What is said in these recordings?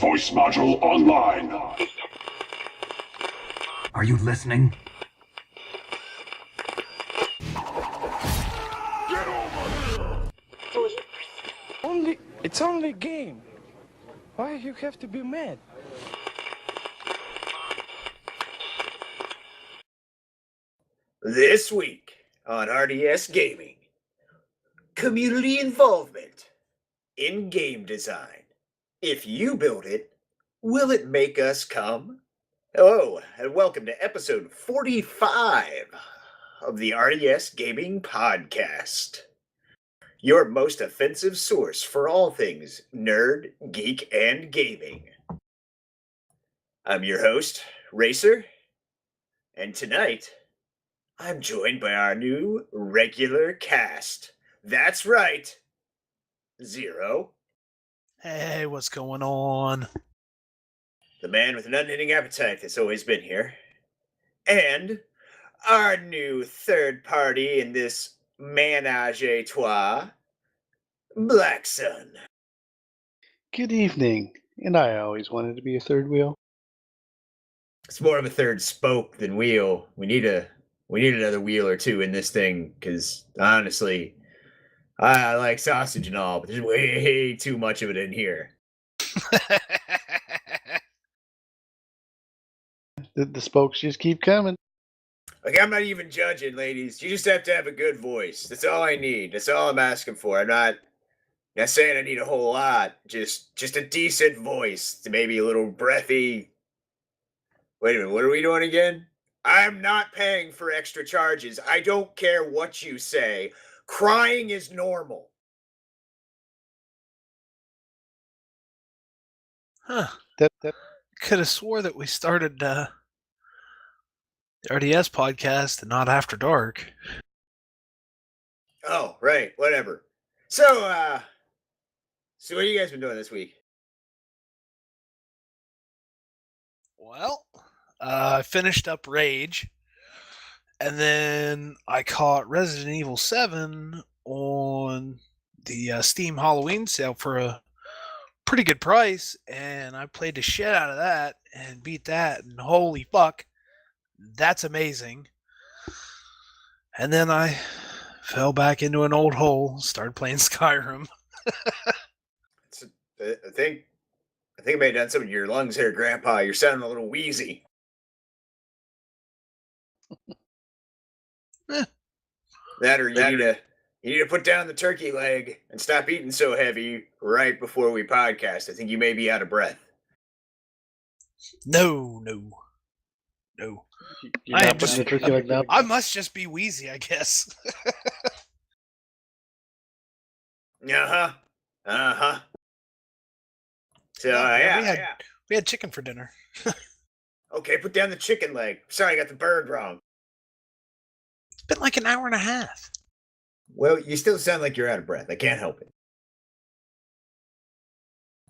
Voice module online. Are you listening? Get over here! It's only a game. Why you have to be mad? This week on RDS Gaming, community involvement in game design. If you build it, will it make us come? Hello, and welcome to episode 45 of the RDS Gaming Podcast, your most offensive source for all things nerd, geek, and gaming. I'm your host, Racer, and tonight I'm joined by our new regular cast. That's right, Zero, Hey, what's going on? the man with an unending appetite that's always been here, and our new third party in this menage a trois, Black Sun. Good evening. And I always wanted to be a third wheel. It's more of a third spoke than wheel. We need another wheel or two in this thing, because honestly, I like sausage and all, but there's way too much of it in here. The spokes just keep coming. Like, I'm not even judging, ladies. You just have to have a good voice. That's all I need. That's all I'm asking for. I'm not saying I need a whole lot. Just a decent voice. Maybe a little breathy. Wait a minute, what are we doing again? I'm not paying for extra charges. I don't care what you say. Crying is normal. Huh. That Could have swore that we started the RDS podcast and not After Dark. Oh, right. Whatever. So what have you guys been doing this week? Well, I finished up Rage, and then I caught Resident Evil 7 on the Steam Halloween sale for a pretty good price, and I played the shit out of that and beat that, and holy fuck, that's amazing. And then I fell back into an old hole, started playing Skyrim. I think I may have done something to your lungs here, Grandpa. You're sounding a little wheezy. That or you need to put down the turkey leg and stop eating so heavy right before we podcast. I think you may be out of breath. No. you're I not am putting just- the turkey leg down. I must just be wheezy, I guess. Uh-huh. So, Yeah, we had chicken for dinner. Okay, put down the chicken leg. Sorry, I got the bird wrong. It's been like an hour and a half. Well, you still sound like you're out of breath. I can't help it.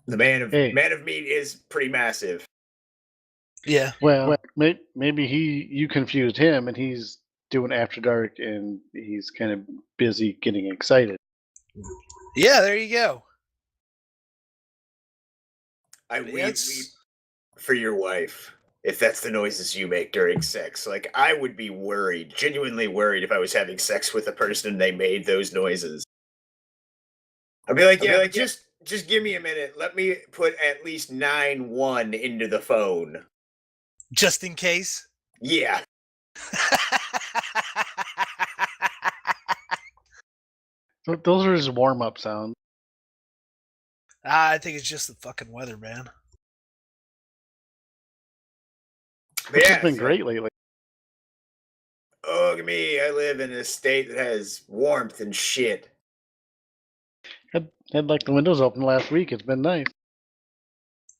The man of meat is pretty massive. Yeah. Well, maybe you confused him and he's doing After Dark and he's kind of busy getting excited. Yeah, there you go. I weep for your wife if that's the noises you make during sex. Like, I would be worried, genuinely worried, if I was having sex with a person and they made those noises. I'd be like, just give me a minute. Let me put at least 9-1 into the phone. Just in case. Yeah. Those are his warm-up sounds. I think it's just the fucking weather, man. Which has been great lately. Oh, look at me. I live in a state that has warmth and shit. Had like the windows open last week. It's been nice.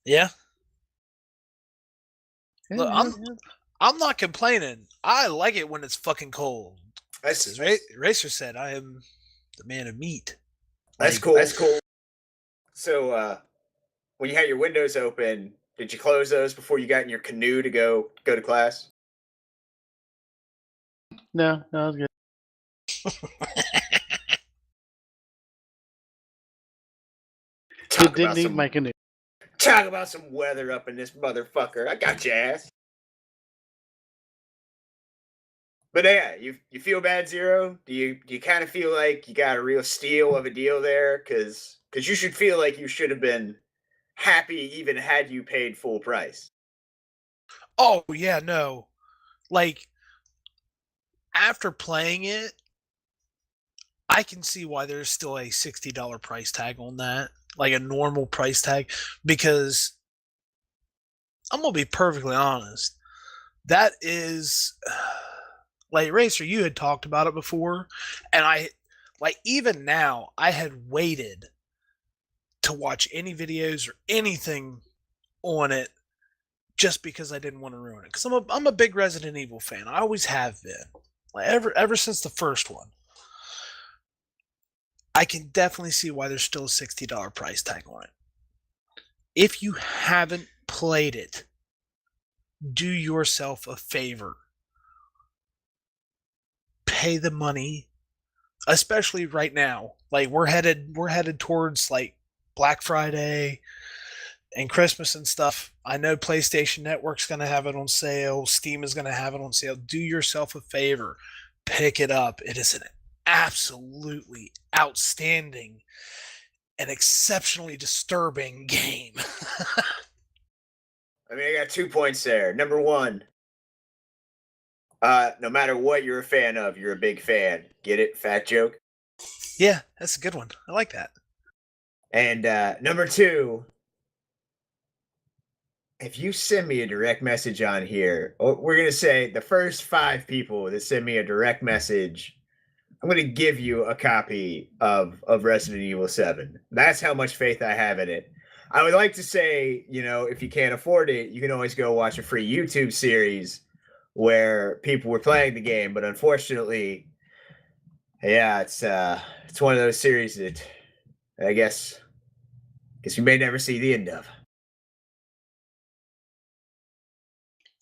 Yeah. Yeah, Look, yeah. I'm not complaining. I like it when it's fucking cold. That's Racer said I am the man of meat. That's cool. That's cool. So, when you had your windows open, did you close those before you got in your canoe to go to class? No, that was good. It didn't need my canoe. Talk about some weather up in this motherfucker. I got your ass. But yeah, you feel bad, Zero? Do you kind of feel like you got a real steal of a deal there? Because you should feel like you should have been happy even had you paid full price. Oh yeah, no. Like after playing it, I can see why there's still a $60 price tag on that, like a normal price tag, because I'm gonna be perfectly honest. That is like Racer, you had talked about it before, and I like even now I had waited to watch any videos or anything on it just because I didn't want to ruin it. Because I'm a big Resident Evil fan. I always have been, like ever since the first one. I can definitely see why there's still a $60 price tag on it. If you haven't played it, do yourself a favor. Pay the money, especially right now. Like we're headed towards like Black Friday and Christmas and stuff. I know PlayStation Network's going to have it on sale. Steam is going to have it on sale. Do yourself a favor. Pick it up. It is an absolutely outstanding and exceptionally disturbing game. I mean, I got 2 points there. Number one, no matter what you're a fan of, you're a big fan. Get it? Fat joke? Yeah, that's a good one. I like that. And number two, if you send me a direct message on here, we're going to say the first 5 people that send me a direct message, I'm going to give you a copy of Resident Evil 7. That's how much faith I have in it. I would like to say, if you can't afford it, you can always go watch a free YouTube series where people were playing the game. But unfortunately, yeah, it's one of those series that I guess we may never see the end of.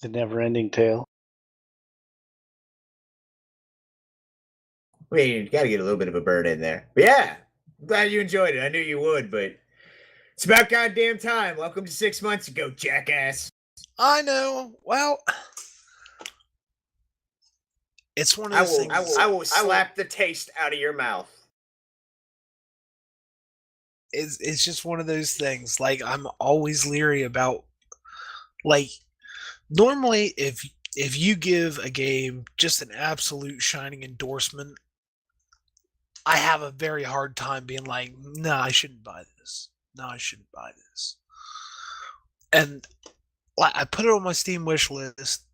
The never-ending tale. I mean, you got to get a little bit of a burn in there. But yeah, I'm glad you enjoyed it. I knew you would, but it's about goddamn time. Welcome to 6 months ago, jackass. I know. Well, it's one of those things. I will slap the taste out of your mouth. It's just one of those things. Like I'm always leery about. Like normally, if you give a game just an absolute shining endorsement, I have a very hard time being like, no, I shouldn't buy this. No, I shouldn't buy this. And like, I put it on my Steam wish list,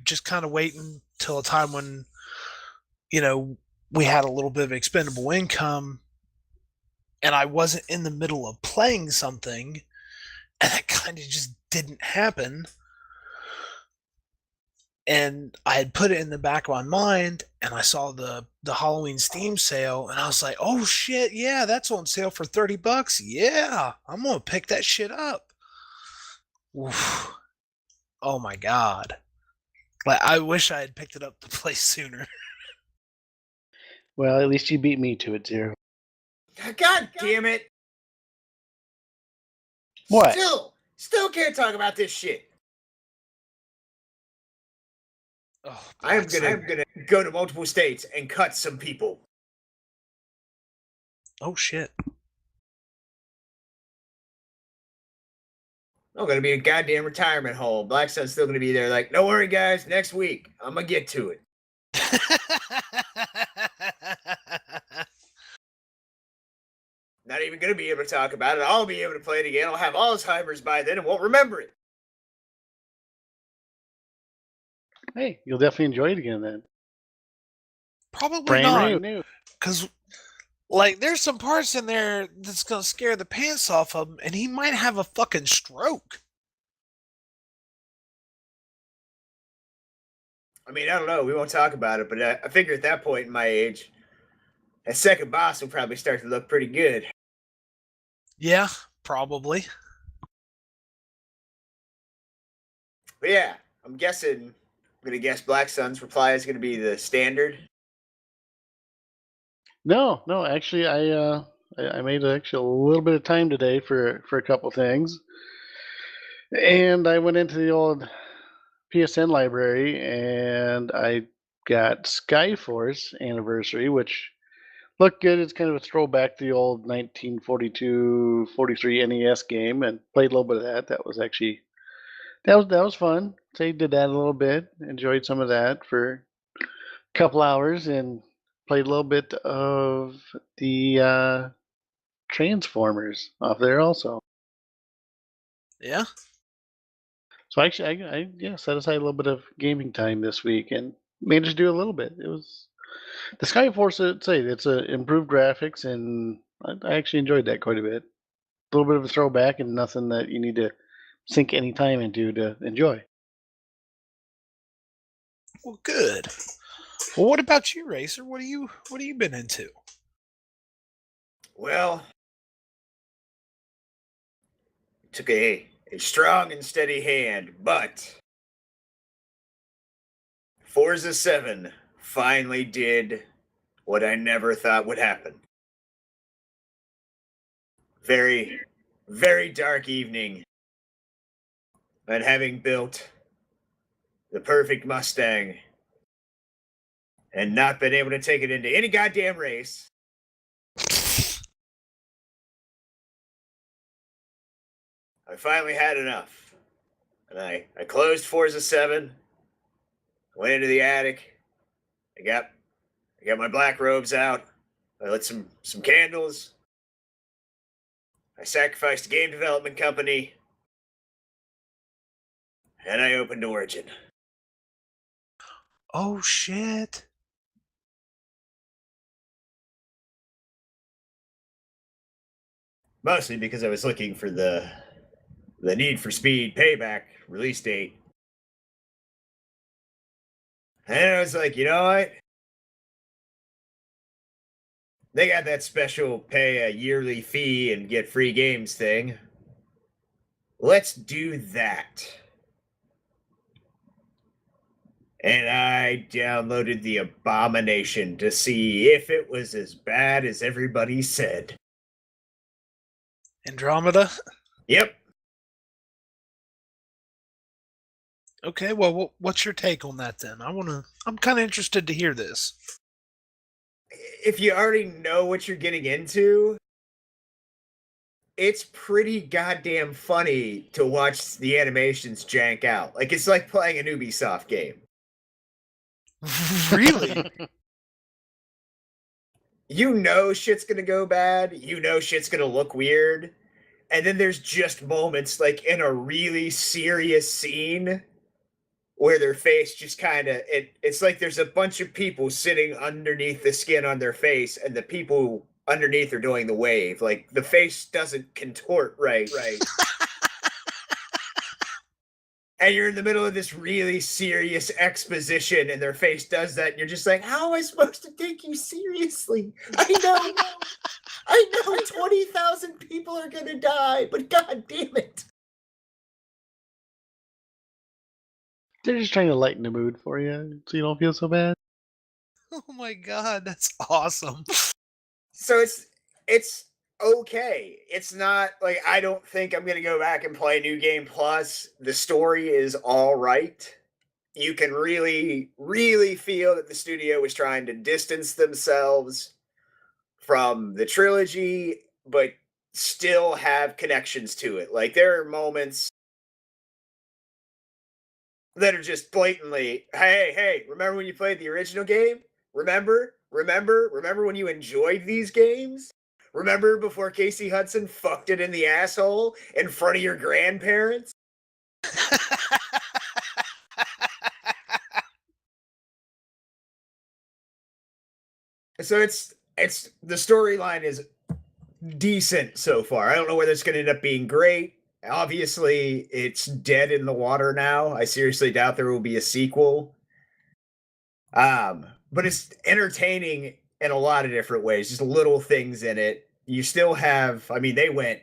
just kind of waiting till a time when, we had a little bit of expendable income and I wasn't in the middle of playing something, and that kind of just didn't happen. And I had put it in the back of my mind, and I saw the Halloween Steam sale, and I was like, "Oh shit, yeah, that's on sale for $30. Yeah, I'm gonna pick that shit up." Oof. Oh my god! Like I wish I had picked it up to play sooner. Well, at least you beat me to it, Zero. God damn it! What? Still can't talk about this shit. Oh, I'm gonna go to multiple states and cut some people. Oh shit! I'm gonna be a goddamn retirement home. Black Sun's still gonna be there. Like, don't worry, guys. Next week, I'm gonna get to it. Not even gonna be able to talk about it. I'll be able to play it again. I'll have Alzheimer's by then and won't remember it. Hey, you'll definitely enjoy it again then. Probably Brand not, new. because like there's some parts in there that's gonna scare the pants off of him, and he might have a fucking stroke. I mean, I don't know. We won't talk about it, but I figure at that point in my age, that second boss will probably start to look pretty good. Yeah, probably. But yeah, I'm gonna guess Black Sun's reply is gonna be the standard. No, actually, I made actually a little bit of time today for a couple things. And I went into the old PSN library and I got Skyforce Anniversary, which looked good. It's kind of a throwback to the old 1942-43 NES game, and played a little bit of that. That was actually that was fun. So I did that a little bit. Enjoyed some of that for a couple hours, and played a little bit of the Transformers off there also. Yeah. So actually, I yeah set aside a little bit of gaming time this week and managed to do a little bit. It was the Skyforce. I'd say it's a improved graphics, and I actually enjoyed that quite a bit. A little bit of a throwback, and nothing that you need to sink any time into to enjoy. Well, good. Well, what about you, Racer? What have you been into? Well, took a strong and steady hand, but Forza 7 finally did what I never thought would happen. Very, very dark evening. And having built the perfect Mustang and not been able to take it into any goddamn race, I finally had enough. And I closed Forza 7, went into the attic, I got my black robes out, I lit some candles, I sacrificed a game development company, and I opened Origin. Oh shit. Mostly because I was looking for the Need for Speed Payback release date. And I was like, you know what? They got that special pay a yearly fee and get free games thing. Let's do that. And I downloaded the Abomination to see if it was as bad as everybody said. Andromeda? Yep. Okay, well, what's your take on that then? I'm kind of interested to hear this. If you already know what you're getting into, it's pretty goddamn funny to watch the animations jank out. Like, it's like playing an Ubisoft game. Really? You know shit's gonna go bad, you know shit's gonna look weird, and then there's just moments like in a really serious scene where their face just kind of it's like there's a bunch of people sitting underneath the skin on their face, and the people underneath are doing the wave. Like, the face doesn't contort right. And you're in the middle of this really serious exposition, and their face does that, and you're just like, how am I supposed to take you seriously? I know 20,000 people are gonna die, but god damn it. They're just trying to lighten the mood for you, so you don't feel so bad. Oh my god, that's awesome. So it's okay. It's not like I don't think I'm gonna go back and play New Game Plus. The story is all right. You can really, really feel that the studio was trying to distance themselves from the trilogy, but still have connections to it. Like, there are moments that are just blatantly, hey, remember when you played the original game? Remember when you enjoyed these games? Remember before Casey Hudson fucked it in the asshole in front of your grandparents? So it's the storyline is decent so far. I don't know whether it's going to end up being great. Obviously, it's dead in the water now. I seriously doubt there will be a sequel. But it's entertaining in a lot of different ways, just little things in it. You still have, I mean, they went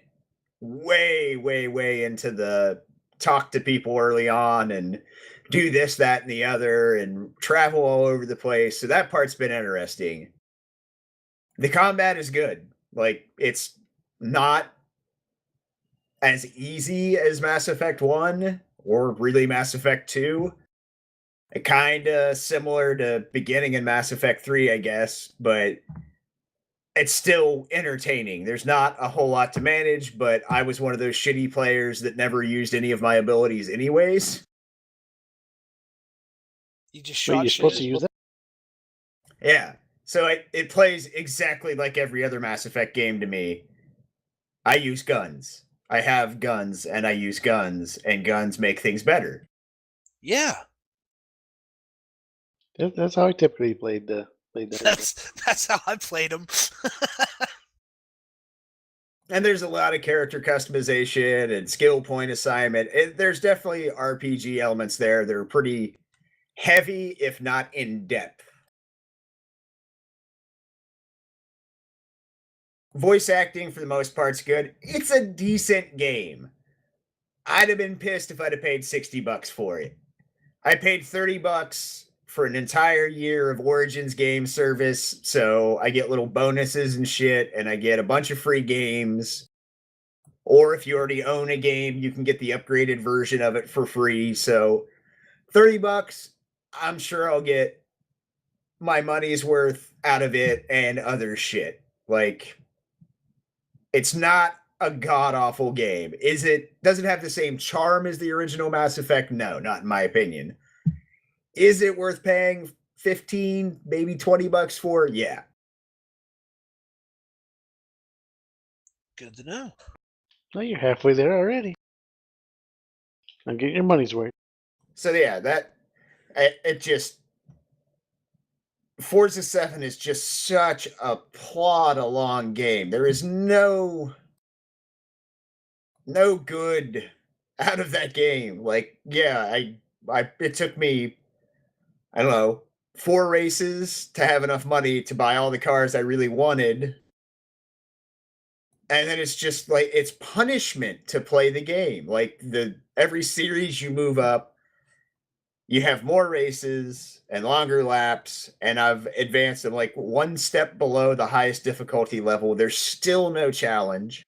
way into the talk to people early on and do this, that, and the other, and travel all over the place. So that part's been interesting. The combat is good. Like, it's not as easy as Mass Effect 1 or really Mass Effect 2. Kind of similar to beginning in Mass Effect 3, I guess, but it's still entertaining. There's not a whole lot to manage, but I was one of those shitty players that never used any of my abilities anyways. You just Wait, shot you're supposed to shit. use that? Yeah. So it plays exactly like every other Mass Effect game to me. I use guns. I have guns and I use guns, and guns make things better. Yeah, That's how I typically played that. that's how I played them. And there's a lot of character customization and skill point assignment. There's definitely RPG elements there that are pretty heavy, if not in depth. Voice acting, for the most part, is good. It's a decent game. I'd have been pissed if I'd have paid $60 for it. I paid $30 for an entire year of Origins game service, so I get little bonuses and shit, and I get a bunch of free games. Or if you already own a game, you can get the upgraded version of it for free. So $30, I'm sure I'll get my money's worth out of it and other shit. Like, it's not a god awful game. Does it have the same charm as the original Mass Effect? No, not in my opinion. Is it worth paying 15, maybe $20 for? Yeah. Good to know. Well, you're halfway there already. I'm getting your money's worth. So yeah, it just Forza 7 is just such a plod along game. There is no good out of that game. Like, yeah, it took me, I don't know, 4 races to have enough money to buy all the cars I really wanted. And then it's just like it's punishment to play the game. Like every series you move up, you have more races and longer laps, and I've advanced them like one step below the highest difficulty level. There's still no challenge.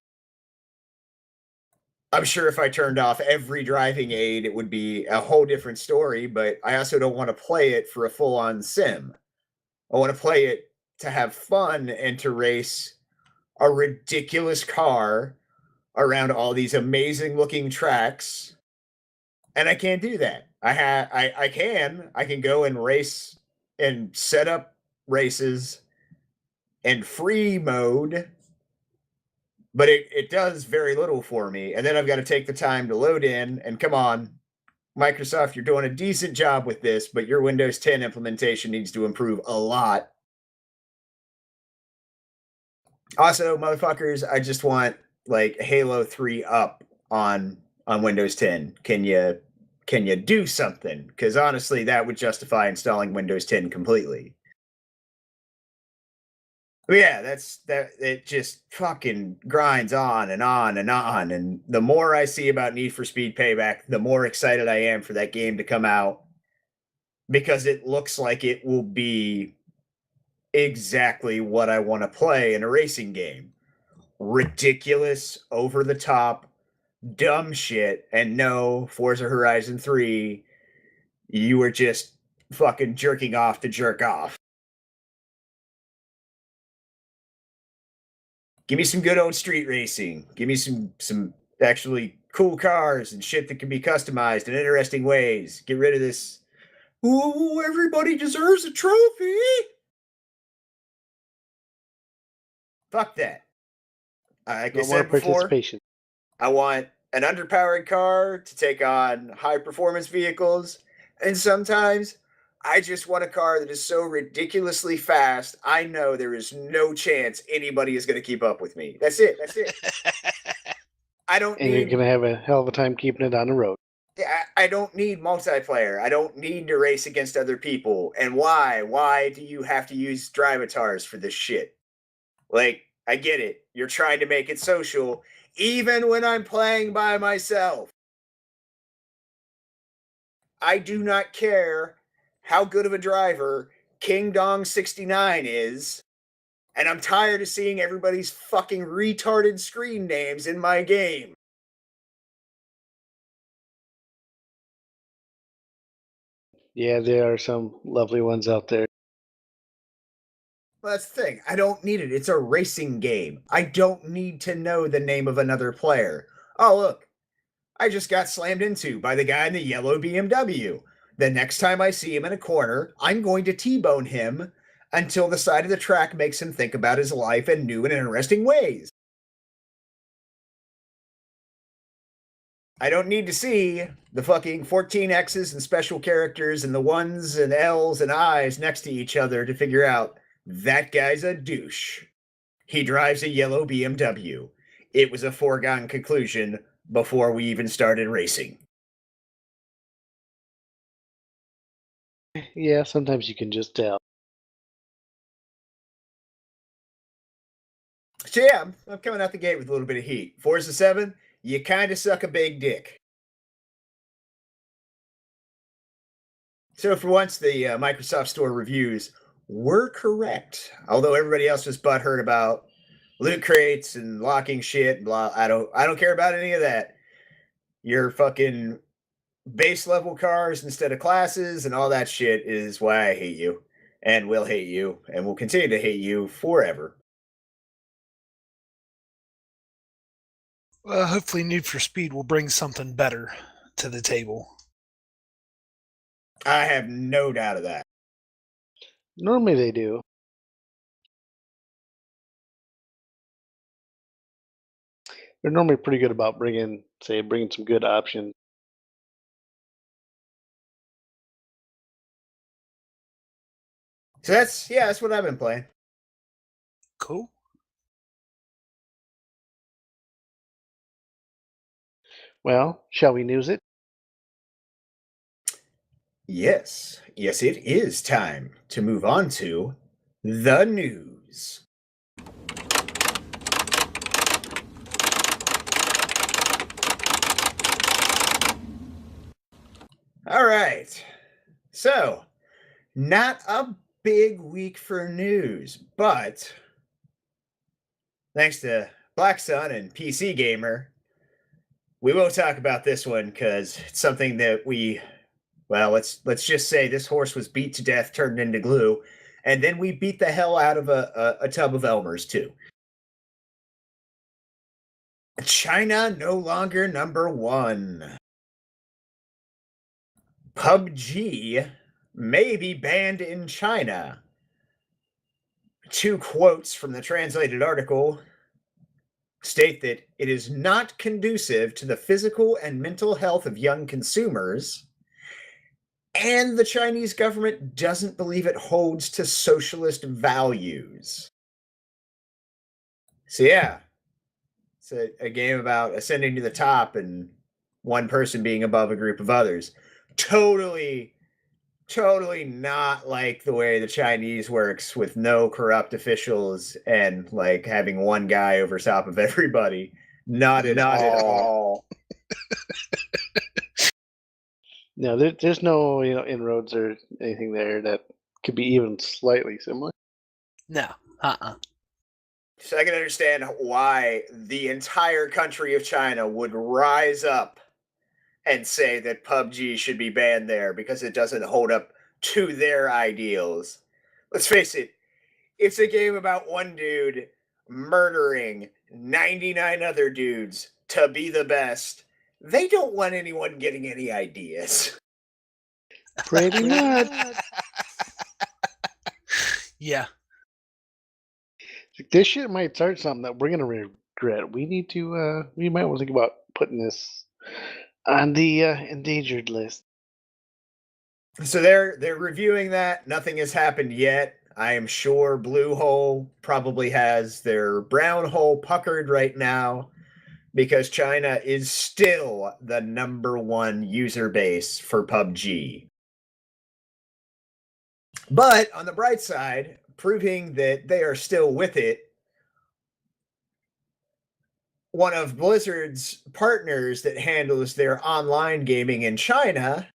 I'm sure if I turned off every driving aid, it would be a whole different story, but I also don't want to play it for a full-on sim. I want to play it to have fun and to race a ridiculous car around all these amazing looking tracks. And I can't do that. I can go and race and set up races in free mode, but it does very little for me. And then I've got to take the time to load in, and come on, Microsoft, you're doing a decent job with this, but your Windows 10 implementation needs to improve a lot. Also, motherfuckers, I just want like Halo 3 up on Windows 10. Can you do something? Because honestly, that would justify installing Windows 10 completely. But yeah, that. It just fucking grinds on and on and on. And the more I see about Need for Speed Payback, the more excited I am for that game to come out, because it looks like it will be exactly what I want to play in a racing game. Ridiculous, over the top, dumb shit. And no, Forza Horizon 3, you were just fucking jerking off to jerk off. Give me some good old street racing. Give me some actually cool cars and shit that can be customized in interesting ways. Get rid of this, ooh, everybody deserves a trophy. Fuck that. Like I No more said before, participation. I want an underpowered car to take on high performance vehicles. And sometimes I just want a car that is so ridiculously fast, I know there is no chance anybody is going to keep up with me. That's it. I don't And you're need. gonna have a hell of a time keeping it on the road. I don't need multiplayer. I don't need to race against other people. And why? Why do you have to use drivatars for this shit? Like, I get it. You're trying to make it social, even when I'm playing by myself. I do not care how good of a driver King Dong 69 is, and I'm tired of seeing everybody's fucking retarded screen names in my game. Yeah, there are some lovely ones out there. Well, that's the thing. I don't need it. It's a racing game. I don't need to know the name of another player. Oh, look, I just got slammed into by the guy in the yellow BMW. The next time I see him in a corner, I'm going to T-bone him until the side of the track makes him think about his life in new and interesting ways. I don't need to see the fucking 14 X's and special characters and the ones and L's and I's next to each other to figure out that guy's a douche. He drives a yellow BMW. It was a foregone conclusion before we even started racing. Yeah, sometimes you can just tell. So yeah, I'm coming out the gate with a little bit of heat. Forza 7, you kind of suck a big dick. So for once, the Microsoft Store reviews were correct. Although everybody else was butthurt about loot crates and locking shit and blah. I don't care about any of that. Your fucking base level cars instead of classes and all that shit is why I hate you and will hate you and will continue to hate you forever. Hopefully, Need for Speed will bring something better to the table. I have no doubt of that. Normally they do. They're normally pretty good about bringing some good options. So that's what I've been playing. Cool. Well, shall we news it? Yes, it is time to move on to the news. All right. So, not a big week for news, but thanks to Black Sun and PC Gamer, we will talk about this one because it's something that let's just say this horse was beat to death, turned into glue, and then we beat the hell out of a tub of Elmer's too. China no longer number one. PUBG may be banned in China. Two quotes from the translated article state that it is not conducive to the physical and mental health of young consumers, and the Chinese government doesn't believe it holds to socialist values. So yeah, it's a game about ascending to the top and one person being above a group of others. Totally not like the way the Chinese works with no corrupt officials and like having one guy over top of everybody. Not at all. No, there's no inroads or anything there that could be even slightly similar. No. So I can understand why the entire country of China would rise up and say that PUBG should be banned there because it doesn't hold up to their ideals. Let's face it, it's a game about one dude murdering 99 other dudes to be the best. They don't want anyone getting any ideas. Pretty much. Yeah. This shit might start something that we're gonna regret. We need to. We might want to think about putting this on the endangered list. So they're reviewing that. Nothing has happened yet. I am sure Bluehole probably has their brown hole puckered right now because China is still the number one user base for PUBG. But on the bright side, proving that they are still with it, one of Blizzard's partners that handles their online gaming in China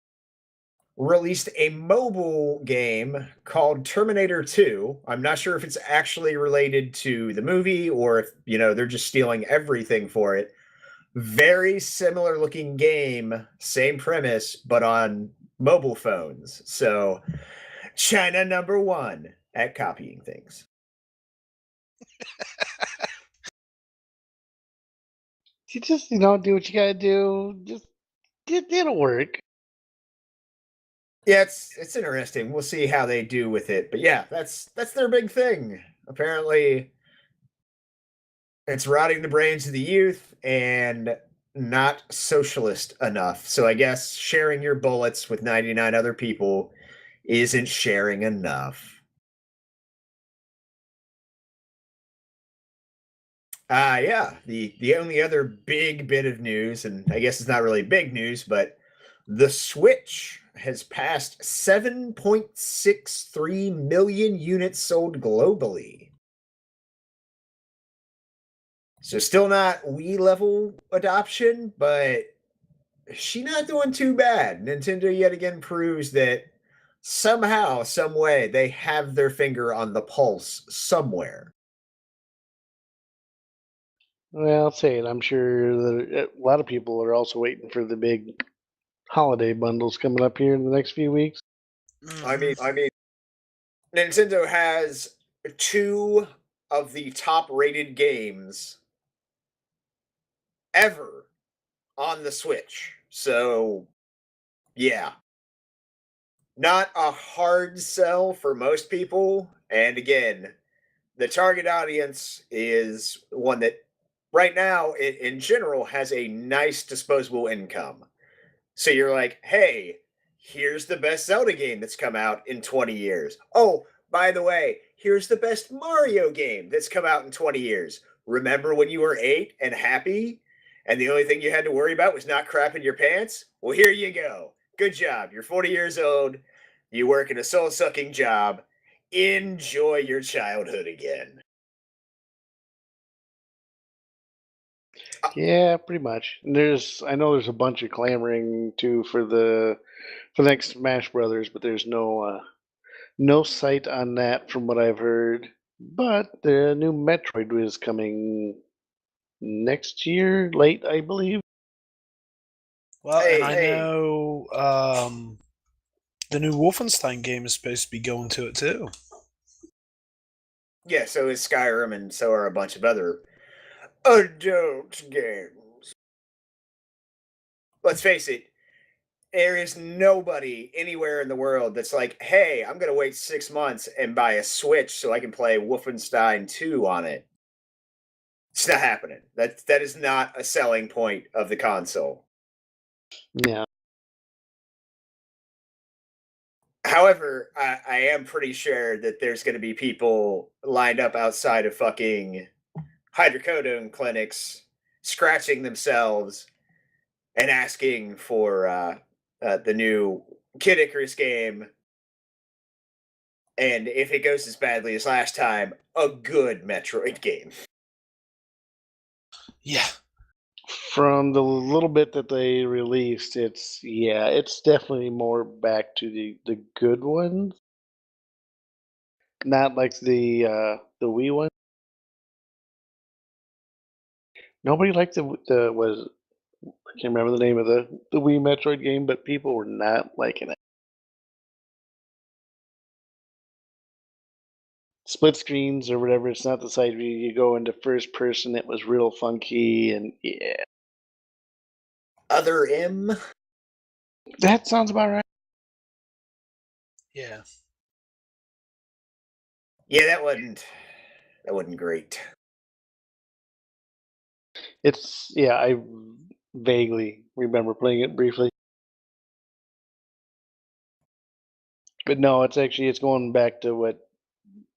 released a mobile game called Terminator 2. I'm not sure if it's actually related to the movie or if, they're just stealing everything for it. Very similar looking game, same premise, but on mobile phones. So, China #1 at copying things. You just, do what you gotta do. Just, it'll work. Yeah, it's interesting. We'll see how they do with it. But yeah, that's their big thing. Apparently, it's rotting the brains of the youth and not socialist enough. So I guess sharing your bullets with 99 other people isn't sharing enough. Yeah. The only other big bit of news, and I guess it's not really big news, but the Switch has passed 7.63 million units sold globally. So still not Wii level adoption, but she not doing too bad. Nintendo yet again proves that somehow, some way, they have their finger on the pulse somewhere. Well, I'll say it. I'm sure that a lot of people are also waiting for the big holiday bundles coming up here in the next few weeks. I mean, Nintendo has two of the top rated games ever on the Switch. So, yeah. Not a hard sell for most people. And again, the target audience is one that right now, in general, has a nice disposable income. So you're like, hey, here's the best Zelda game that's come out in 20 years. Oh, by the way, here's the best Mario game that's come out in 20 years. Remember when you were 8 and happy and the only thing you had to worry about was not crapping your pants? Well, here you go. Good job. You're 40 years old. You work in a soul sucking job. Enjoy your childhood again. Yeah, pretty much. And I know there's a bunch of clamoring too for the next Smash Brothers, but there's no sight on that from what I've heard. But the new Metroid is coming next year, late, I believe. Well, and I Hey. know the new Wolfenstein game is supposed to be going to it too. Yeah, so is Skyrim, and so are a bunch of other adult games. Let's face it, there is nobody anywhere in the world that's like, hey, I'm going to wait 6 months and buy a Switch so I can play Wolfenstein 2 on it. It's not happening. That is not a selling point of the console. Yeah. However, I am pretty sure that there's going to be people lined up outside of fucking hydrocodone clinics scratching themselves and asking for the new Kid Icarus game. And if it goes as badly as last time, a good Metroid game. Yeah. From the little bit that they released, it's definitely more back to the good ones, not like the Wii one. Nobody liked the was I can't remember the name of the Wii Metroid game, but people were not liking it. Split screens or whatever. It's not the side view. You go into first person. It was real funky, and yeah, Other M? that sounds about right. Yeah. Yeah, that wasn't great. I vaguely remember playing it briefly. But no, it's going back to what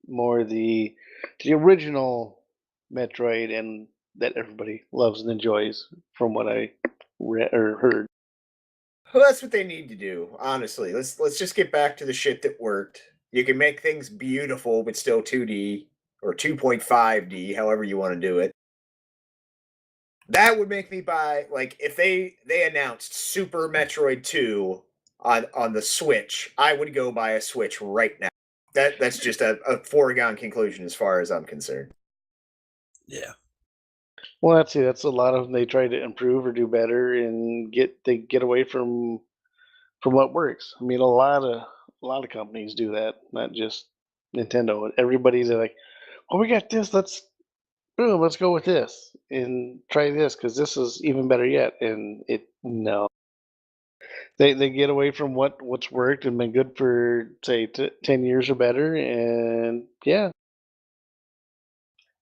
more the original Metroid, and that everybody loves and enjoys from what I read or heard. Well, that's what they need to do, honestly. Let's just get back to the shit that worked. You can make things beautiful but still 2D or 2.5D, however you want to do it. That would make me buy, like, if they announced Super Metroid 2 on the Switch, I would go buy a Switch right now. That's just a foregone conclusion as far as I'm concerned. Yeah. Well, that's a lot of them. They try to improve or do better and get away from from what works. I mean, a lot of companies do that, not just Nintendo. Everybody's like, "Oh, we got this. Let's go with this and try this because this is even better yet." And no, they get away from what's worked and been good for say 10 years or better, and yeah,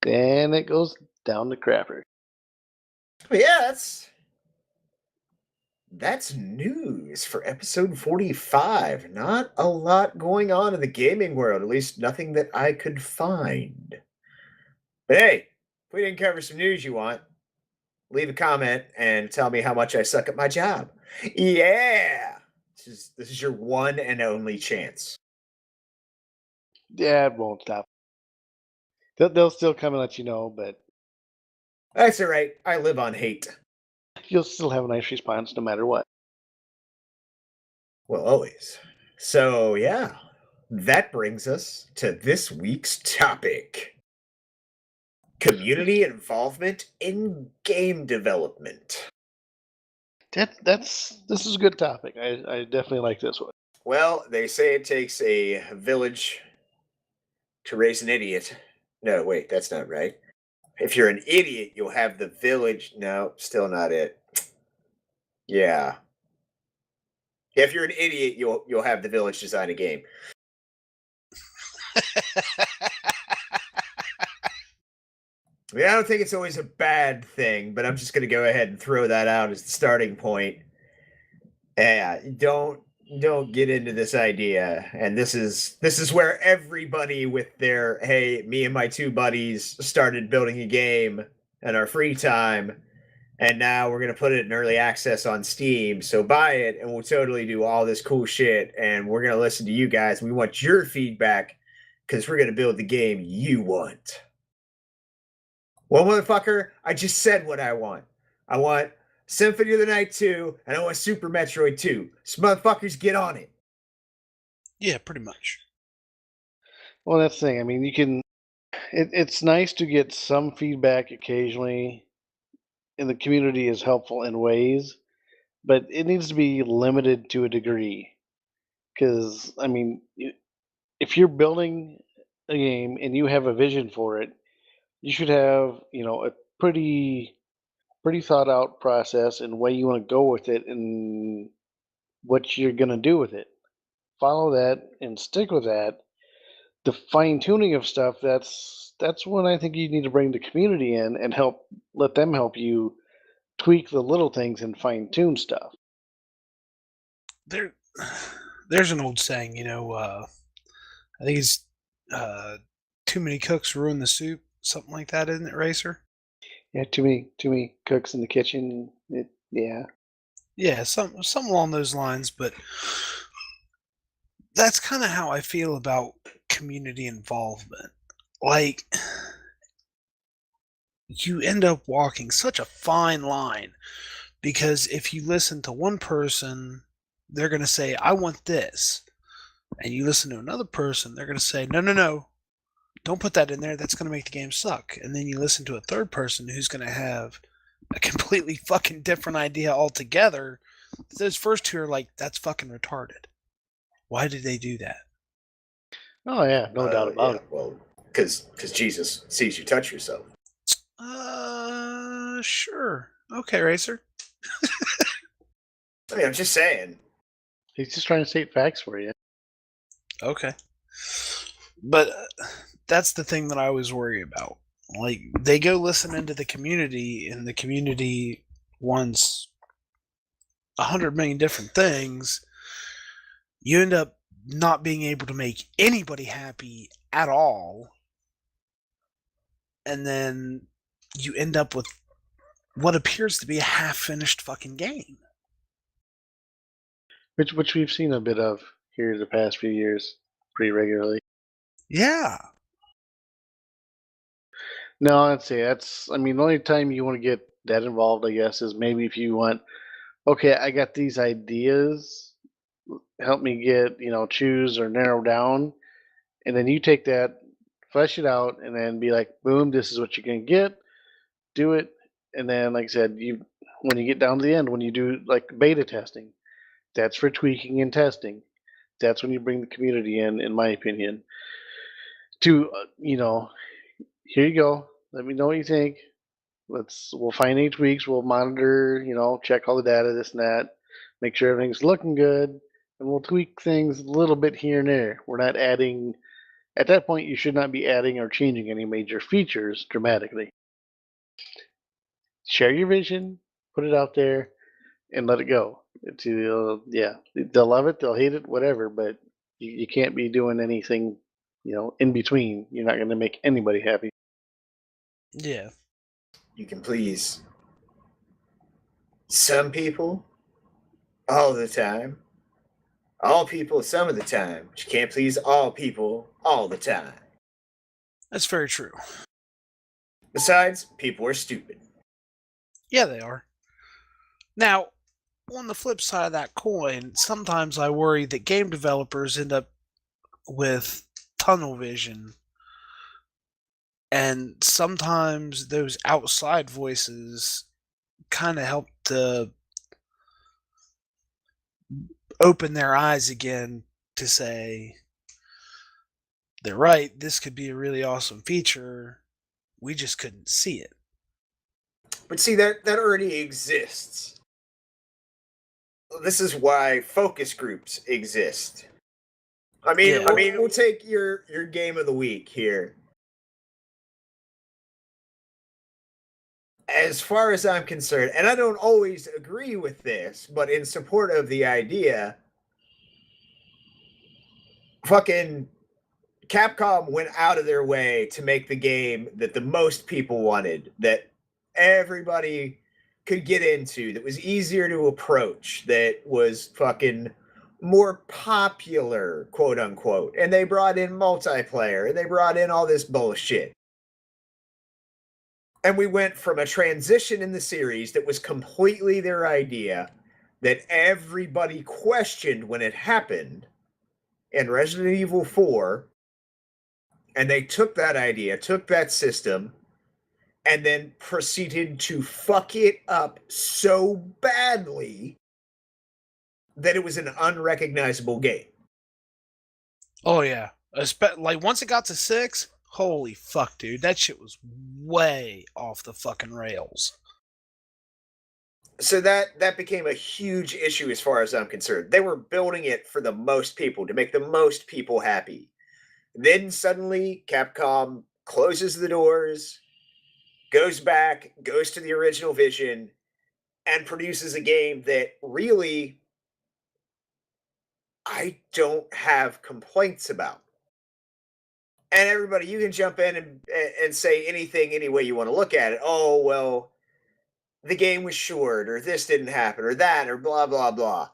then it goes down the crapper. But yeah, that's news for episode 45. Not a lot going on in the gaming world, at least nothing that I could find. But hey, if we didn't cover some news you want, leave a comment and tell me how much I suck at my job. Yeah. This is your one and only chance. Yeah, it won't stop. They'll still come and let you know, but That's all right. I live on hate. you'll still have a nice response no matter what. Well, always. So, yeah, that brings us to this week's topic: community involvement in game development. This is a good topic. I definitely like this one. Well, they say it takes a village to raise an idiot. No, wait, that's not right. If you're an idiot, you'll have the village. No, still not it. Yeah. If you're an idiot, you'll have the village design a game. I mean, I don't think it's always a bad thing, but I'm just going to go ahead and throw that out as the starting point. Yeah, don't get into this idea. And this is where everybody with their, hey, me and my two buddies started building a game in our free time, and now we're going to put it in early access on Steam. So buy it and we'll totally do all this cool shit, and we're going to listen to you guys. We want your feedback because we're going to build the game you want. Well, motherfucker, I just said what I want. I want Symphony of the Night 2, and I want Super Metroid 2. So motherfuckers, get on it. Yeah, pretty much. Well, that's the thing. I mean, you can. It's nice to get some feedback occasionally, and the community is helpful in ways, but it needs to be limited to a degree. Because I mean, if you're building a game and you have a vision for it, you should have a pretty thought out process and way you want to go with it and what you're going to do with it. Follow that and stick with that. The fine tuning of stuff, that's when I think you need to bring the community in and let them help you tweak the little things and fine tune stuff. There's an old saying, I think it's too many cooks ruin the soup, something like that, isn't it, Racer? Yeah, too many cooks in the kitchen. Yeah. Yeah, something along those lines, but that's kind of how I feel about community involvement. Like, you end up walking such a fine line because if you listen to one person, they're going to say, I want this. And you listen to another person, they're going to say, no, no, no, don't put that in there. That's going to make the game suck. And then you listen to a third person who's going to have a completely fucking different idea altogether. Those first two are like, that's fucking retarded. Why did they do that? Oh yeah, no doubt about it. Well, because Jesus sees you touch yourself. Sure. Okay, Racer. I mean, I'm just saying. He's just trying to state facts for you. Okay. But that's the thing that I always worry about. Like, they go listen into the community, and the community wants 100 million different things. You end up not being able to make anybody happy at all. And then you end up with what appears to be a half-finished fucking game. Which we've seen a bit of here the past few years pretty regularly. Yeah. No, I'd say I mean, the only time you want to get that involved, I guess, is maybe if you want, okay, I got these ideas, help me get, choose or narrow down. And then you take that, flesh it out, and then be like, boom, this is what you're going to get, do it. And then, like I said, when you get down to the end, when you do like beta testing, That's for tweaking and testing. That's when you bring the community in my opinion, to here you go. Let me know what you think. We'll find any tweaks. We'll monitor. Check all the data, this and that. Make sure everything's looking good, and we'll tweak things a little bit here and there. We're not adding. At that point, you should not be adding or changing any major features dramatically. Share your vision, put it out there, and let it go. They'll love it, they'll hate it, whatever. But you can't be doing anything, in between. You're not going to make anybody happy. Yeah. You can please some people all the time, all people some of the time, but you can't please all people all the time. That's very true. Besides, people are stupid. Yeah, they are. Now, on the flip side of that coin, sometimes I worry that game developers end up with tunnel vision. And sometimes those outside voices kind of help to open their eyes again to say, they're right, this could be a really awesome feature. We just couldn't see it. But see, that already exists. This is why focus groups exist. I mean, Yeah. we'll take your game of the week here. As far as I'm concerned, and I don't always agree with this, but in support of the idea, fucking Capcom went out of their way to make the game that the most people wanted, that everybody could get into, that was easier to approach, that was fucking more popular, quote unquote. And they brought in multiplayer, and they brought in all this bullshit. And we went from a transition in the series that was completely their idea, that everybody questioned when it happened in Resident Evil 4. And they took that idea, took that system, and then proceeded to fuck it up so badly that it was an unrecognizable game. Oh, yeah. Like, once it got to 6, holy fuck, dude. That shit was way off the fucking rails. So that became a huge issue as far as I'm concerned. They were building it for the most people, to make the most people happy. Then suddenly Capcom closes the doors, goes back, goes to the original vision, and produces a game that really I don't have complaints about. And everybody, you can jump in and say anything any way you want to look at it. Oh, well, the game was short, or this didn't happen, or that, or blah, blah, blah.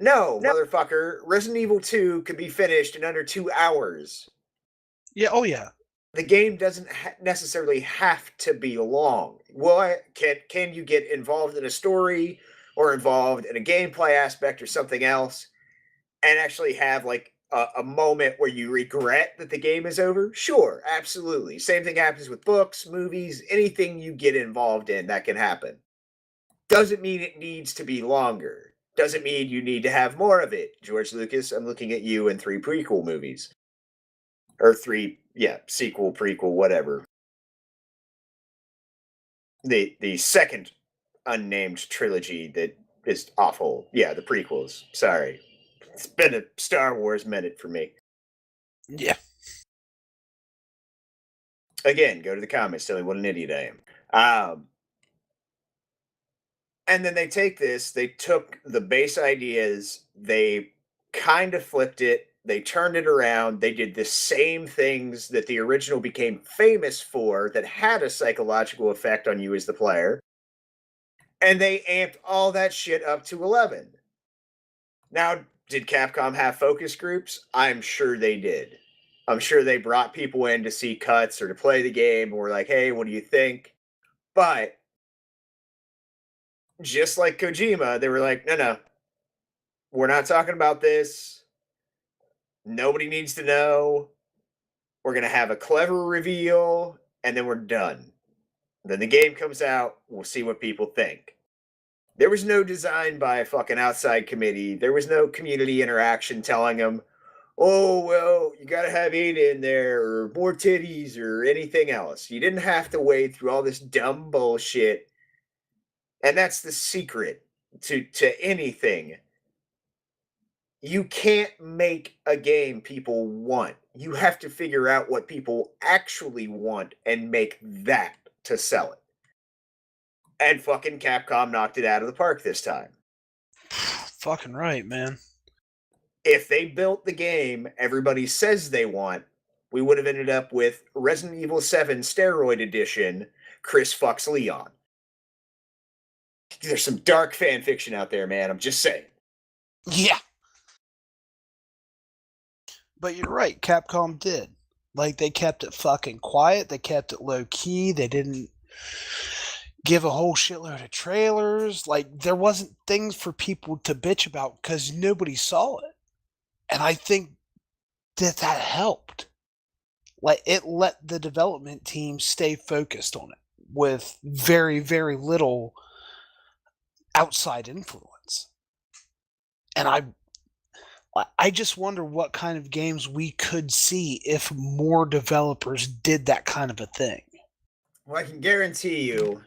No, motherfucker, Resident Evil 2 could be finished in under 2 hours. Yeah, oh, yeah. The game doesn't necessarily have to be long. Well, can you get involved in a story or involved in a gameplay aspect or something else and actually have like a moment where you regret that the game is over? Sure, absolutely. Same thing happens with books, movies, anything you get involved in, that can happen. Doesn't mean it needs to be longer. Doesn't mean you need to have more of it. George Lucas, I'm looking at you in 3 prequel movies. Or 3, sequel, prequel, whatever. The second unnamed trilogy that is awful. Yeah, the prequels. Sorry. It's been a Star Wars minute for me. Yeah. Again, go to the comments, tell me what an idiot I am. And then they took the base ideas, they kind of flipped it, they turned it around, they did the same things that the original became famous for that had a psychological effect on you as the player, and they amped all that shit up to 11. Now, did Capcom have focus groups? I'm sure they did. I'm sure they brought people in to see cuts or to play the game, and were like, hey, what do you think? But just like Kojima, they were like, no, we're not talking about this. Nobody needs to know. We're going to have a clever reveal, and then we're done. Then the game comes out. We'll see what people think. There was no design by a fucking outside committee. There was no community interaction telling them, oh, well, you got to have 8 in there or more titties or anything else. You didn't have to wade through all this dumb bullshit. And that's the secret to anything. You can't make a game people want. You have to figure out what people actually want and make that to sell it. And fucking Capcom knocked it out of the park this time. Fucking right, man. If they built the game everybody says they want, we would have ended up with Resident Evil 7 Steroid Edition, Chris fucks Leon. There's some dark fan fiction out there, man. I'm just saying. Yeah. But you're right, Capcom did. Like, they kept it fucking quiet. They kept it low key. They didn't give a whole shitload of trailers. Like, there wasn't things for people to bitch about because nobody saw it. And I think that helped. Like, it let the development team stay focused on it with very, very little outside influence. And I just wonder what kind of games we could see if more developers did that kind of a thing. Well, I can guarantee you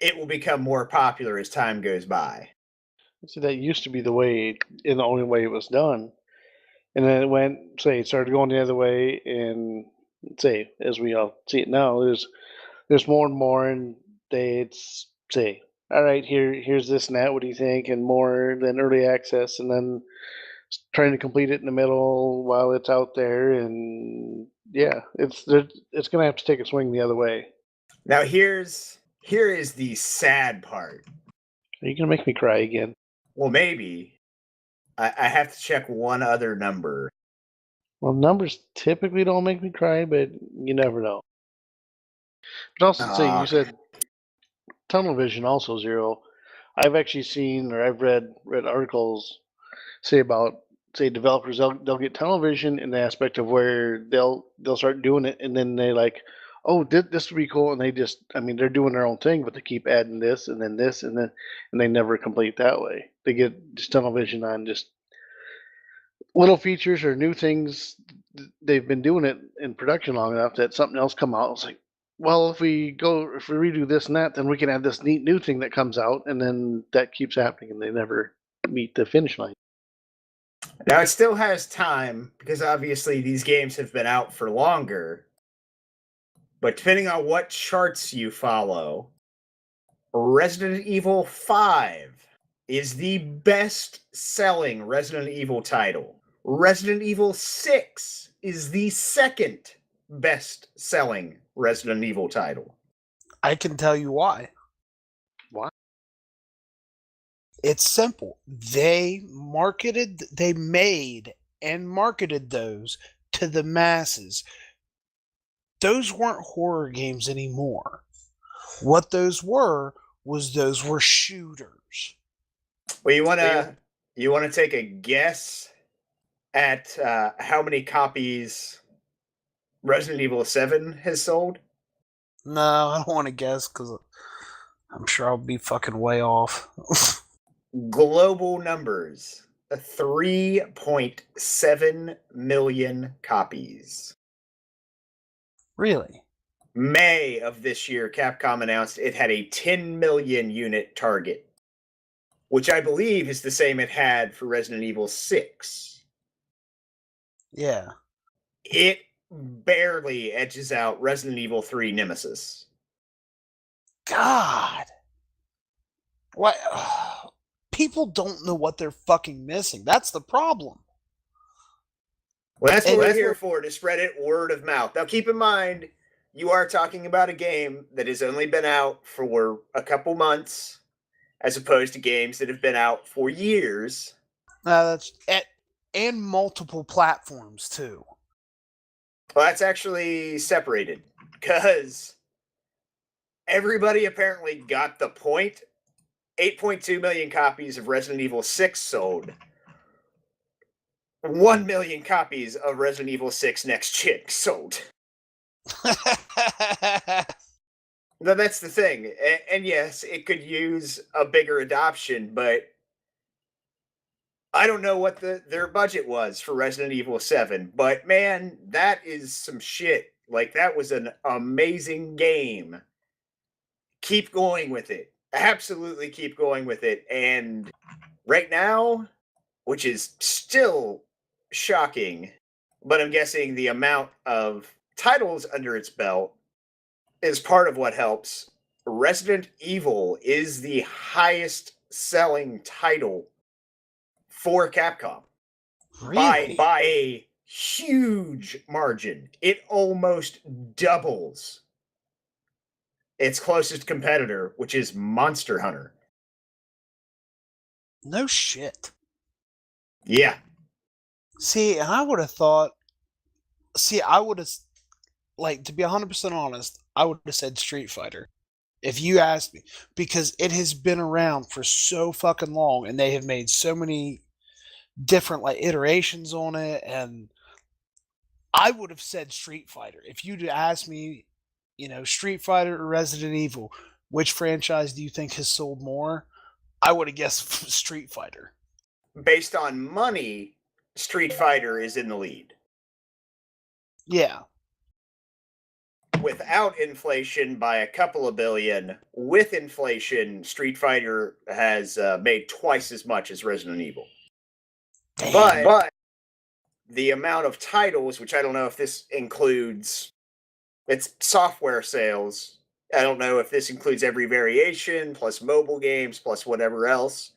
it will become more popular as time goes by. See, that used to be the way, and the only way it was done. And then it went, say, it started going the other way, and say, as we all see it now, there's more and more, and it's say, all right, here's this and that. What do you think? And more than early access, and then trying to complete it in the middle while it's out there, and yeah, it's gonna have to take a swing the other way. Now here is the sad part. Are you gonna make me cry again? Well, maybe. I have to check one other number. Well, numbers typically don't make me cry, but you never know. But also, say you said tunnel vision, also Zero. I've actually seen, or I've read articles say about developers they'll get tunnel vision in the aspect of where they'll start doing it, and then they like, oh, this would be cool, and they just, I mean, they're doing their own thing, but they keep adding this and then this and they never complete that way. They get just tunnel vision on just little features or new things. They've been doing it in production long enough that something else come out. It's like, well, if we redo this and that, then we can add this neat new thing that comes out, and then that keeps happening, and they never meet the finish line. Now it still has time because obviously these games have been out for longer. But depending on what charts you follow, Resident Evil 5 is the best-selling Resident Evil title. Resident Evil 6 is the second best-selling Resident Evil title. I can tell you why. Why? It's simple. They made and marketed those to the masses. Those weren't horror games anymore. What those were shooters. Well, you want to take a guess at how many copies Resident Evil 7 has sold? No, I don't want to guess because I'm sure I'll be fucking way off. Global numbers, 3.7 million copies. Really? May of this year, Capcom announced it had a 10 million unit target, which I believe is the same it had for Resident Evil 6. Yeah. It barely edges out Resident Evil 3 Nemesis. God. What? People don't know what they're fucking missing. That's the problem. Well, that's what we're here for, to spread it word of mouth. Now, keep in mind, you are talking about a game that has only been out for a couple months, as opposed to games that have been out for years. And multiple platforms, too. Well, that's actually separated, because everybody apparently got the point. 8.2 million copies of Resident Evil 6 sold. 1 million copies of Resident Evil 6 Next Gen sold. No, that's the thing. And yes, it could use a bigger adoption, but I don't know what their budget was for Resident Evil 7, but man, that is some shit. Like that was an amazing game. Keep going with it. Absolutely keep going with it. And right now, which is still shocking, but I'm guessing the amount of titles under its belt is part of what helps. Resident Evil is the highest selling title for Capcom Really? by a huge margin. It almost doubles its closest competitor, which is Monster Hunter. No shit. Yeah. See, and I would have thought. See, I would have, like, to be 100% honest, I would have said Street Fighter. If you asked me, because it has been around for so fucking long, and they have made so many different like iterations on it, and I would have said Street Fighter. If you'd asked me, Street Fighter or Resident Evil, which franchise do you think has sold more? I would have guessed Street Fighter. Based on money, Street Fighter is in the lead. Yeah. Without inflation by a couple of billion. With inflation, Street Fighter has made twice as much as Resident Evil. Damn. But the amount of titles, which I don't know if this includes, it's software sales. I don't know if this includes every variation, plus mobile games, plus whatever else.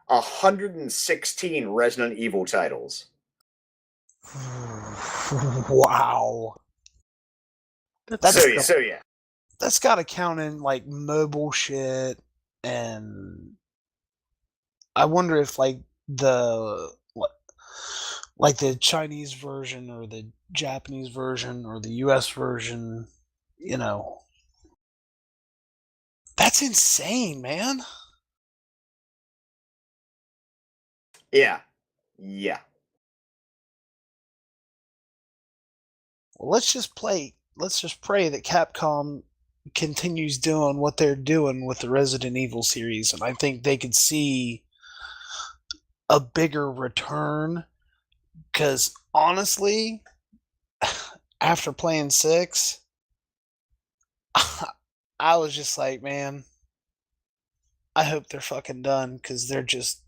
116 Resident Evil titles. Wow. So yeah. That's got to count in like mobile shit, and I wonder if like the Chinese version or the Japanese version or the US version, that's insane, man. Yeah. Yeah. Well, let's just pray that Capcom continues doing what they're doing with the Resident Evil series, and I think they could see a bigger return, because honestly, after playing 6, I was just like, man, I hope they're fucking done, because they're just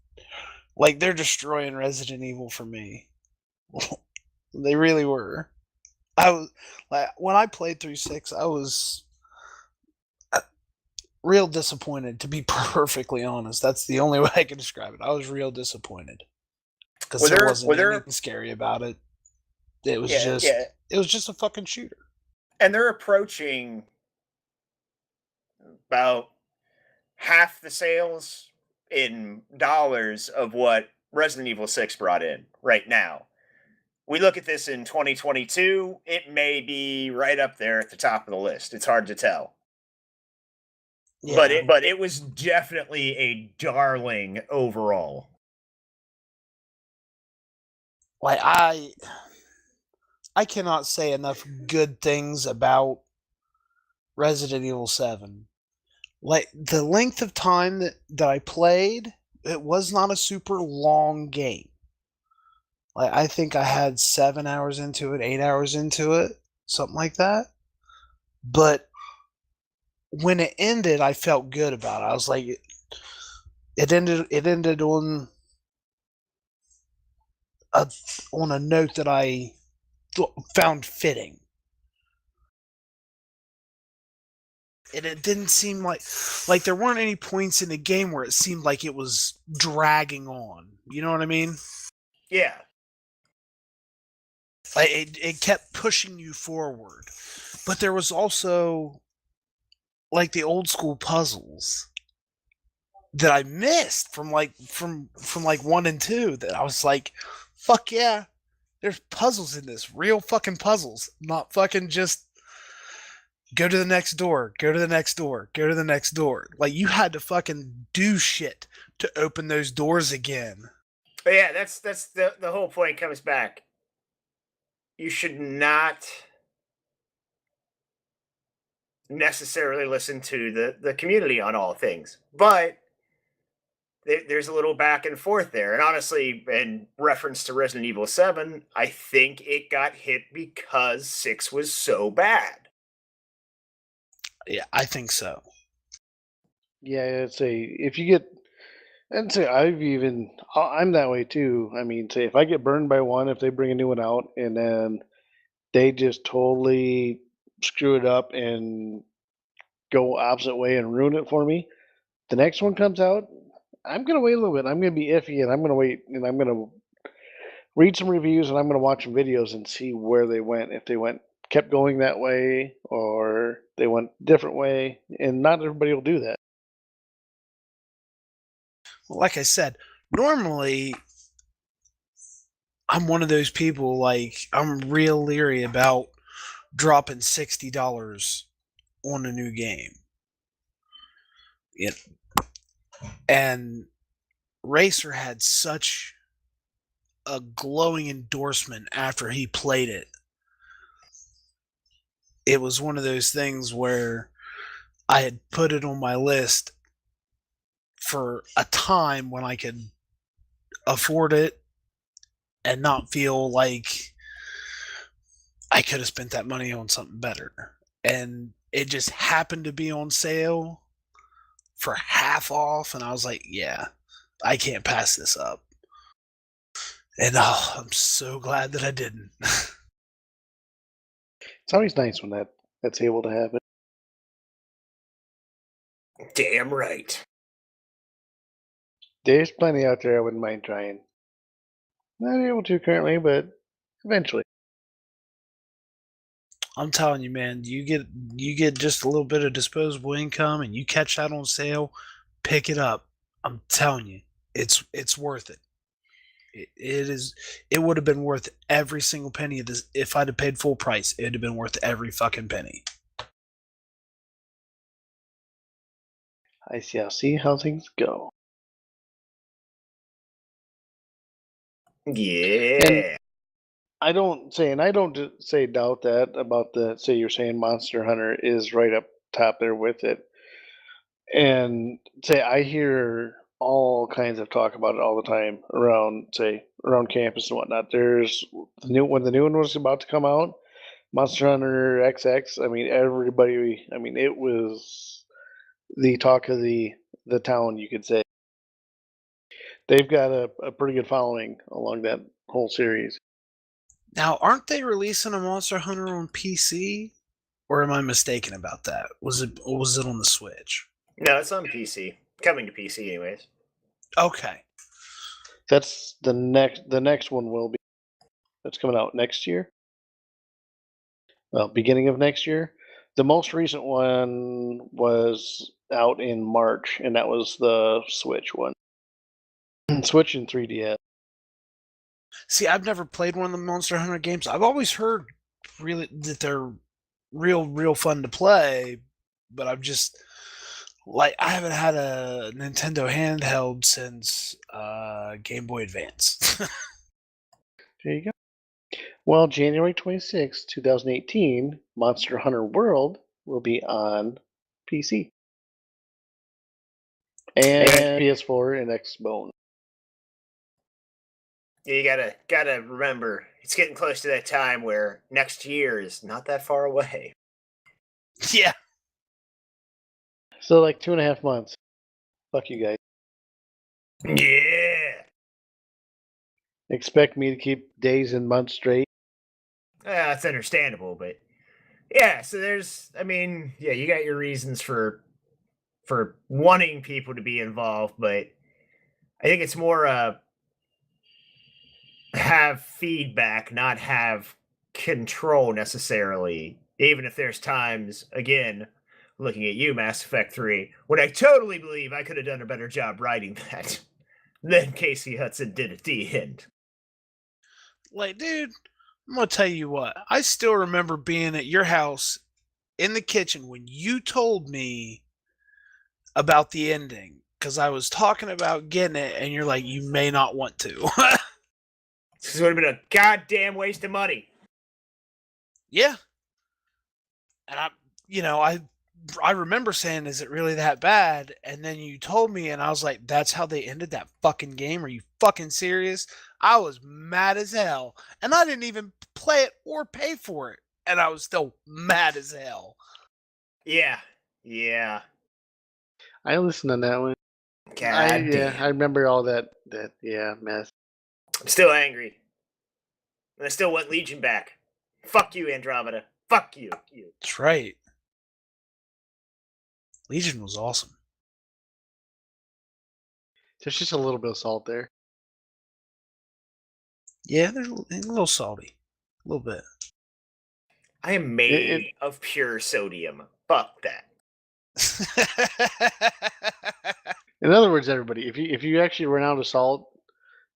they're destroying Resident Evil for me. They really were. I was like, when I played through 6, I was real disappointed, to be perfectly honest. That's the only way I can describe it. I was real disappointed because there wasn't anything scary about it. It was it was just a fucking shooter. And they're approaching about half the sales in dollars of what Resident Evil 6 brought in right now. We look at this in 2022, it may be right up there at the top of the list. It's hard to tell. Yeah. But it was definitely a darling overall. Like I cannot say enough good things about Resident Evil 7. Like the length of time that I played, it was not a super long game. Like I think I had 7 hours into it, 8 hours into it, something like that. But when it ended, I felt good about it. I was like, it ended on a note that I found fitting. And it didn't seem like there weren't any points in the game where it seemed like it was dragging on. You know what I mean? Yeah. Like it kept pushing you forward. But there was also like the old school puzzles that I missed from 1 and 2, that I was like, fuck yeah, there's puzzles in this, real fucking puzzles, not fucking just go to the next door, go to the next door, go to the next door. Like you had to fucking do shit to open those doors again. But yeah, that's the whole point comes back. You should not necessarily listen to the community on all things, but there's a little back and forth there. And honestly, in reference to Resident Evil 7, I think it got hit because 6 was so bad. Yeah, I think so. Yeah, I'd say if you get, and say I'm that way too. I mean, say if I get burned by one, if they bring a new one out and then they just totally screw it up and go opposite way and ruin it for me, the next one comes out, I'm gonna wait a little bit. I'm gonna be iffy, and I'm gonna wait, and I'm gonna read some reviews, and I'm gonna watch some videos and see where they went. If they kept going that way, or they went different way, and not everybody will do that. Like I said, normally I'm one of those people, like, I'm real leery about dropping $60 on a new game. And Racer had such a glowing endorsement after he played it. It was one of those things where I had put it on my list for a time when I could afford it and not feel like I could have spent that money on something better. And it just happened to be on sale for half off, and I was like, yeah, I can't pass this up. And I'm so glad that I didn't. It's always nice when that's able to happen. Damn right. There's plenty out there I wouldn't mind trying. Not able to currently, but eventually. I'm telling you, man, you get just a little bit of disposable income and you catch that on sale, pick it up. I'm telling you, it's worth it. It would have been worth every single penny of this. If I'd have paid full price, it'd have been worth every fucking penny. I shall see how things go. Yeah. I don't say doubt that about say you're saying Monster Hunter is right up top there with it. And say I hear all kinds of talk about it all the time around campus and whatnot. There's when the new one was about to come out, Monster Hunter XX. I mean, everybody. I mean, it was the talk of the town, you could say. They've got a pretty good following along that whole series. Now, aren't they releasing a Monster Hunter on PC? Or am I mistaken about that? Was it on the Switch? No, it's on PC. Coming to PC, anyways. Okay. That's the next one will be. That's coming out next year. Well, beginning of next year. The most recent one was out in March, and that was the Switch one. Switch and 3DS. See, I've never played one of the Monster Hunter games. I've always heard really that they're real fun to play, but I've just like I haven't had a Nintendo handheld since Game Boy Advance. There you go. Well, January 26, 2018, Monster Hunter World will be on PC and PS4 and Xbox. You gotta remember, it's getting close to that time where next year is not that far away. Yeah. So like 2.5 months. Fuck you guys. Yeah. Expect me to keep days and months straight. That's understandable, but yeah, so you got your reasons for wanting people to be involved, but I think it's more have feedback, not have control necessarily. Even if there's times, again, looking at you, Mass Effect 3, when I totally believe I could have done a better job writing that than Casey Hudson did at the end. Like, dude, I'm gonna tell you what. I still remember being at your house in the kitchen when you told me about the ending because I was talking about getting it, and you're like, you may not want to. This would have been a goddamn waste of money. Yeah. And I I remember saying, "Is it really that bad?" And then you told me, and I was like, "That's how they ended that fucking game? Are you fucking serious?" I was mad as hell, and I didn't even play it or pay for it, and I was still mad as hell. Yeah. I listened on that one. God damn. I remember all that mess. I'm still angry. And I still want Legion back. Fuck you, Andromeda. Fuck you. That's right. Legion was awesome. There's just a little bit of salt there. Yeah, they're a little salty. A little bit. I am made of pure sodium. Fuck that. In other words, everybody, if you actually run out of salt,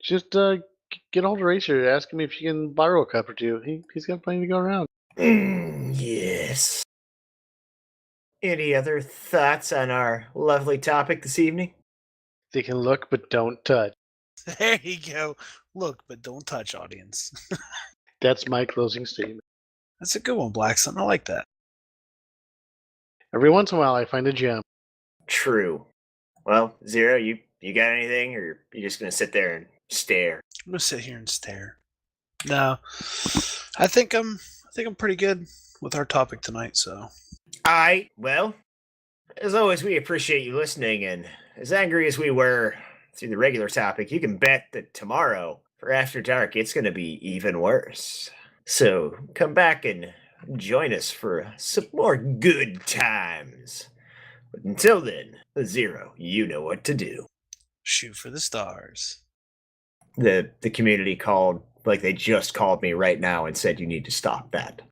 just get a hold of Racer. Ask him if you can borrow a cup or two. He's got plenty to go around. Yes. Any other thoughts on our lovely topic this evening? They can look but don't touch. There you go. Look, but don't touch, audience. That's my closing statement. That's a good one, Blackson. I like that. Every once in a while, I find a gem. True. Well, Zero, you got anything, or you just gonna sit there and stare? I'm gonna sit here and stare. No, I think I'm pretty good with our topic tonight. So, Well, as always, we appreciate you listening, and as angry as we were through the regular topic, you can bet that tomorrow for After Dark, it's gonna be even worse. So come back and join us for some more good times. But until then, Zero, you know what to do. shoot for the stars. The community called, like they just called me right now and said you need to stop that.